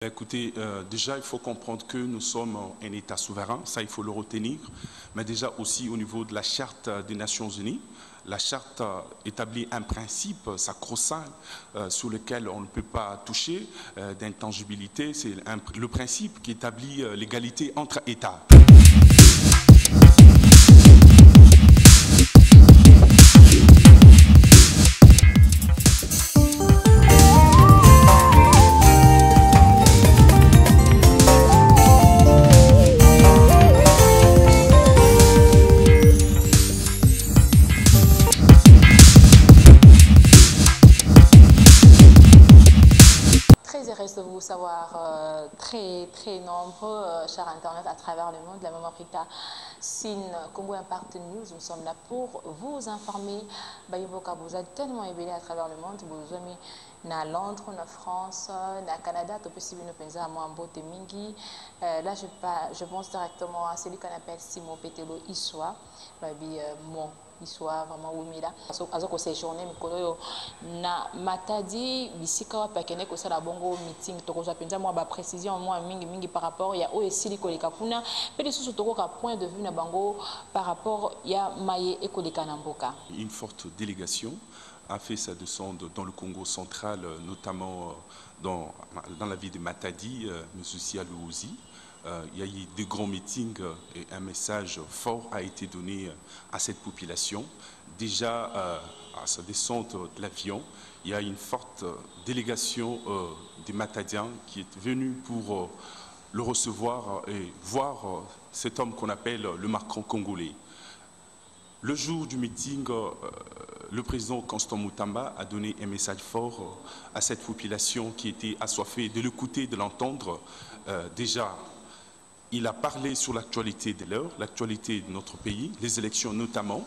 Écoutez, déjà, il faut comprendre que nous sommes un État souverain, ça, il faut le retenir, mais déjà aussi au niveau de la Charte des Nations Unies, la Charte établit un principe sacro-saint sur lequel on ne peut pas toucher d'intangibilité. C'est le principe qui établit l'égalité entre États. Reste de vous savoir très nombreux, chers internautes à travers le monde. La même Africa, Sine, Congo Impact News, nous sommes là pour vous informer. Vous êtes tellement éveillés à travers le monde. Vous avez na Londres, na France, na Canada, tout possible nous penser à moi en beauté mingi. Là, je pense directement à celui qu'on appelle Simon Petelo Issoa. Mon Issoa vraiment Wumila. Azoko séjourné mikolo na Matadi bisika pakene ko sala bongo meeting to ko penza moi ba précision moi mingi par rapport ya o esili koleka kuna pe les sous to ka point de vue na bango par rapport ya maye ekoleka na mboka. Une forte délégation a fait sa descente dans le Congo central, notamment dans la ville de Matadi, mais aussi à Luozi. Il y a eu de grands meetings et un message fort a été donné à cette population. Déjà, à sa descente de l'avion, il y a une forte délégation des Matadiens qui est venue pour le recevoir et voir cet homme qu'on appelle le Macron congolais. Le jour du meeting, le président Constant Moutamba a donné un message fort à cette population qui était assoiffée de l'écouter, de l'entendre. Déjà, il a parlé sur l'actualité de l'heure, l'actualité de notre pays, les élections notamment.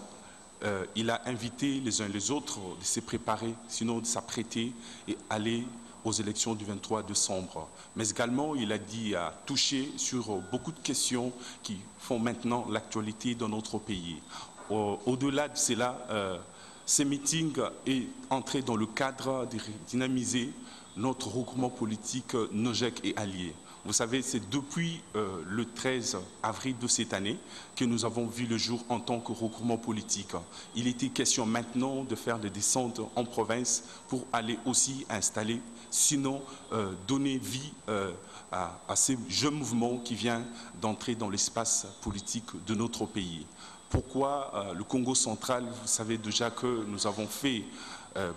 Il a invité les uns les autres de se préparer, sinon de s'apprêter et aller aux élections du 23 décembre. Mais également, il a dit à toucher sur beaucoup de questions qui font maintenant l'actualité dans notre pays. Au-delà de cela, ce meeting est entré dans le cadre de dynamiser notre regroupement politique NOJEC et Alliés. Vous savez, c'est depuis le 13 avril de cette année que nous avons vu le jour en tant que regroupement politique. Il était question maintenant de faire des descentes en province pour aller aussi installer, sinon donner vie à ces jeunes mouvements qui viennent d'entrer dans l'espace politique de notre pays. Pourquoi le Congo central? Vous savez déjà que nous avons fait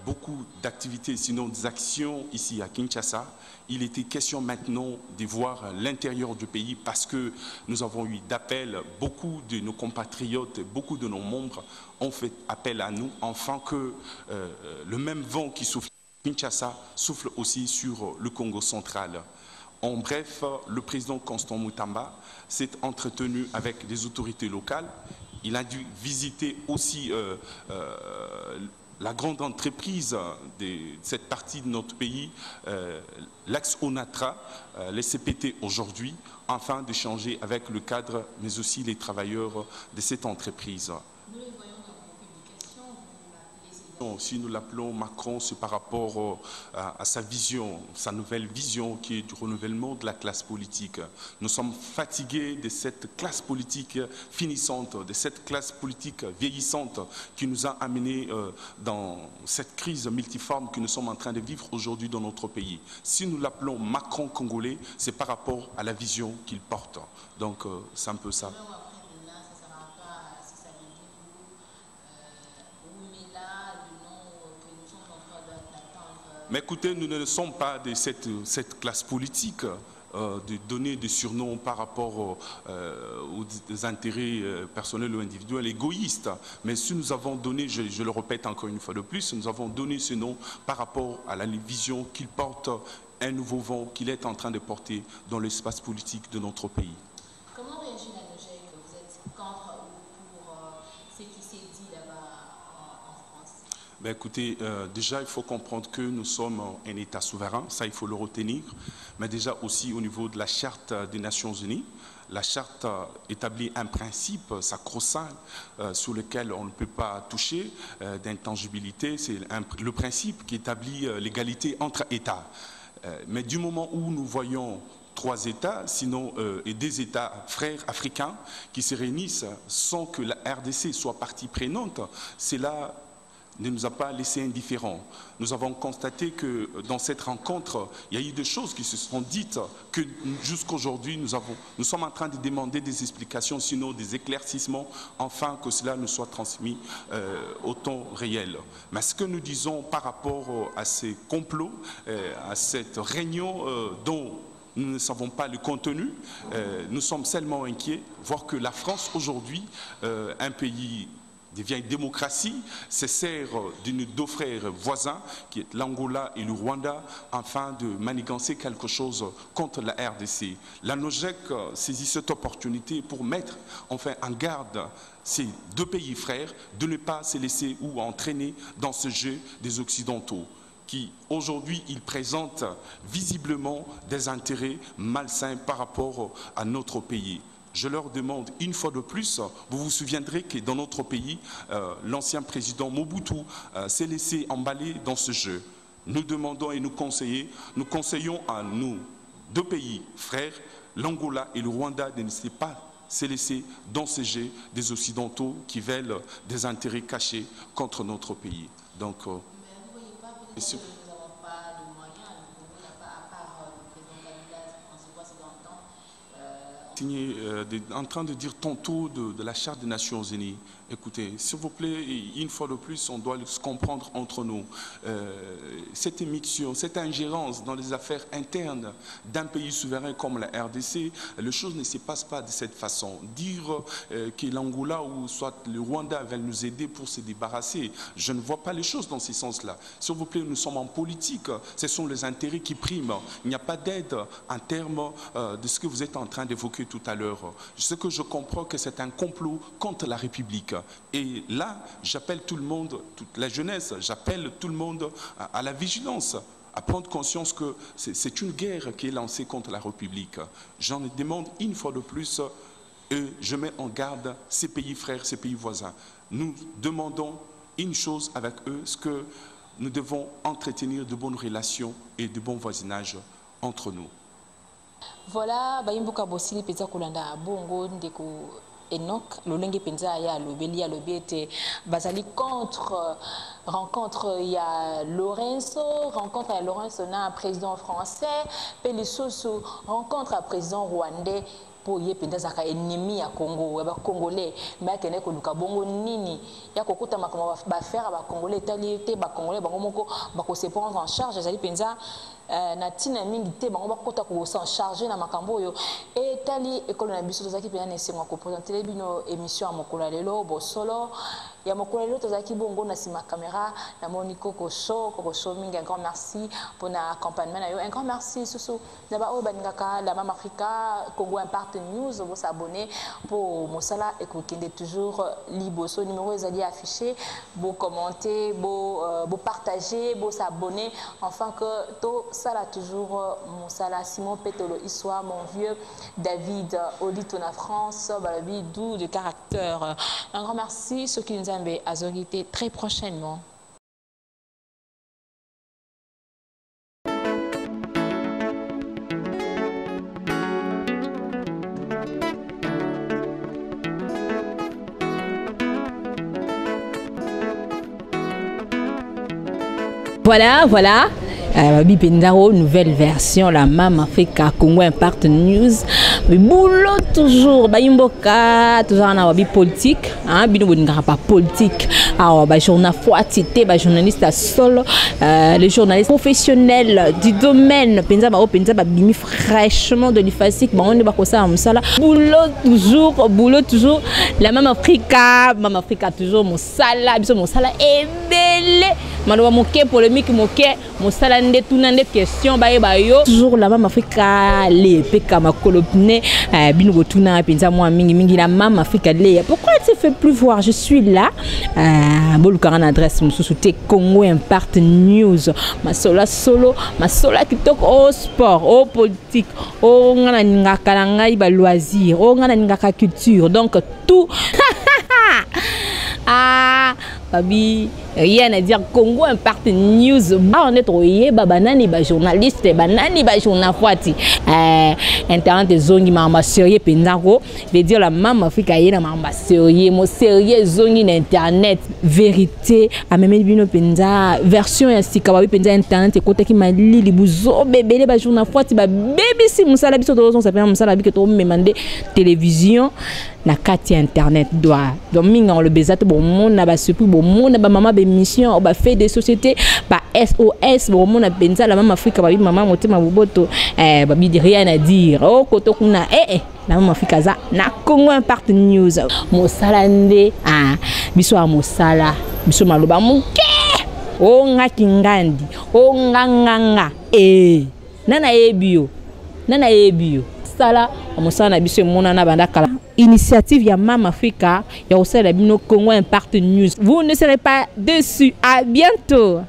beaucoup d'activités, sinon des actions ici à Kinshasa. Il était question maintenant de voir l'intérieur du pays parce que nous avons eu d'appels, beaucoup de nos compatriotes, beaucoup de nos membres ont fait appel à nous, afin que le même vent qui souffle à Kinshasa souffle aussi sur le Congo central. En bref, le président Constant Moutamba s'est entretenu avec les autorités locales. Il a dû visiter aussi la grande entreprise de cette partie de notre pays, l'ex-ONATRA, les CPT aujourd'hui, afin d'échanger avec le cadre, mais aussi les travailleurs de cette entreprise. Si nous l'appelons Macron, c'est par rapport à sa vision, sa nouvelle vision qui est du renouvellement de la classe politique. Nous sommes fatigués de cette classe politique finissante, de cette classe politique vieillissante qui nous a amenés dans cette crise multiforme que nous sommes en train de vivre aujourd'hui dans notre pays. Si nous l'appelons Macron congolais, c'est par rapport à la vision qu'il porte. Donc c'est un peu ça. Mais écoutez, nous ne sommes pas de cette classe politique de donner des surnoms par rapport aux intérêts personnels ou individuels égoïstes. Mais si nous avons donné, je le répète encore une fois de plus, nous avons donné ce nom par rapport à la vision qu'il porte, un nouveau vent qu'il est en train de porter dans l'espace politique de notre pays. Comment réagit la NOJEC? Vous êtes contre ou pour ce qui s'est dit là-bas en France? Ben écoutez, déjà il faut comprendre que nous sommes un État souverain, ça il faut le retenir, mais déjà aussi au niveau de la Charte des Nations Unies, la Charte établit un principe sacro-saint sur lequel on ne peut pas toucher d'intangibilité, c'est le principe qui établit l'égalité entre États. Mais du moment où nous voyons 3 États, sinon et des États frères africains qui se réunissent sans que la RDC soit partie prenante, cela ne nous a pas laissé indifférents. Nous avons constaté que dans cette rencontre, il y a eu des choses qui se sont dites que jusqu'aujourd'hui, nous sommes en train de demander des explications, sinon des éclaircissements, afin que cela nous soit transmis au temps réel. Mais ce que nous disons par rapport à ces complots, à cette réunion dont nous ne savons pas le contenu, nous sommes seulement inquiets, voir que la France aujourd'hui, un pays devient une démocratie, se sert d'une deux frères voisins, qui est l'Angola et le Rwanda, afin de manigancer quelque chose contre la RDC. La NOJEC saisit cette opportunité pour mettre enfin en garde ces deux pays frères de ne pas se laisser ou entraîner dans ce jeu des Occidentaux, qui aujourd'hui ils présentent visiblement des intérêts malsains par rapport à notre pays. Je leur demande une fois de plus, vous vous souviendrez que dans notre pays, l'ancien président Mobutu s'est laissé emballer dans ce jeu. Nous demandons et nous conseillons à nous deux pays frères, l'Angola et le Rwanda, de ne pas se laisser dans ce jeu des Occidentaux qui veulent des intérêts cachés contre notre pays. Donc, en train de dire tantôt de la Charte des Nations Unies. Écoutez, s'il vous plaît, une fois de plus, on doit se comprendre entre nous. Cette émission, cette ingérence dans les affaires internes d'un pays souverain comme la RDC, les choses ne se passent pas de cette façon. Dire que l'Angola ou soit le Rwanda veulent nous aider pour se débarrasser, je ne vois pas les choses dans ce sens-là. S'il vous plaît, nous sommes en politique, ce sont les intérêts qui priment. Il n'y a pas d'aide en termes de ce que vous êtes en train d'évoquer tout à l'heure. Ce que je comprends que c'est un complot contre la République. Et là, j'appelle tout le monde, toute la jeunesse, j'appelle tout le monde à la vigilance, à prendre conscience que c'est une guerre qui est lancée contre la République. J'en demande une fois de plus et je mets en garde ces pays frères, ces pays voisins. Nous demandons une chose avec eux, c'est que nous devons entretenir de bonnes relations et de bons voisinages entre nous. Voilà, Bayimbuka Bossili Peza Kolanda Bongo Ndeko Enoch, Lolenge Penza ya Lobeli ya Lobiete, Basali contre rencontre il y a Lorenzo, rencontre à Lorenzo un président français, Pelissoso rencontre à président rwandais. Pour y penza zaka ennemi ya Congo ba congolais mais kene ko luka bongo nini ya kokota makoma ba faire ba congolais talité ba congolais bango moko ba ko se prendre en charge ezali penza na tina mingi te bango ba kota ko s'en charger na makambo yo et tali école na biso tozaki pena nesengo ko présenter bino émission à mokola lelo bo solo ya mokola lelo tozaki bongo na sima caméra na moniko ko show mingi. Un grand merci pour na accompagnement na yo, un grand merci susu na ba o baningaka la Mama Africa Congo Impact News, vous s'abonner pour Mosala et que vous toujours liboso numéro est affiché, vous commenter, vous partager, vous s'abonner, enfin que tout ça là toujours Mosala Simon Petolo Issoa, mon vieux David Olitona France, balabi doux de caractère. Un grand merci ceux qui nous aiment à Zorité très prochainement. Voilà. Bipendaro, nouvelle version, la Mama Africa Congo Impact News. Mais boulot toujours, Bayimboka, toujours en awabi politique, hein, bino boningara pas politique. Alors, journal foatité, journaliste à solo, les journalistes professionnels du domaine, penza bimi fraîchement de l'IFASIC, on est pas comme ça, boulot toujours, la Mama Africa toujours, mon sala est belle, maloba moké polémique moké, mon sala ndé tout nande question bayo, toujours la Mama Africa les peka ma colopne, bino botuna penza moi mingi la Mama Africa les. Pourquoi elle se fait plus voir? Je suis là. Bolukaran adresse Moussouté Congo Impact News. Ma sola solo, ma sola qui toque au sport, au politique, au ngana kalanga iba loisir, au ngana culture. Donc tout. babi rien à dire. Congo Impact News on est trop banani ba journaliste banani ba journaliste internet zongi mama sérieux pendako veut dire la Mama Africa yena mama sérieux mo sérieux zongi na internet vérité ameme bino penza version ya sika ba penza internet ekota ki malili buzo bebele ba journaliste ba BBC musala biso to ça peut musala bi que to memande télévision na kati internet doit donc minga on le bezate bon monde na ba surpris bon monde ba mama be mission ba fait des sociétés ba SOS bon monde na penza la Mama Africa ba bi mama motema boboto ba bi rien à dire oh koto kuna la Mama Africa za na Congo Impact News mosala nde biso a mosala biso maloba muke o ngaki ngandi o nganganga nana ebio sala mosala na biso mona na banda kala initiative ya Mama Africa ya osala bino Congo Impact News. Vous ne serez pas déçus. À bientôt.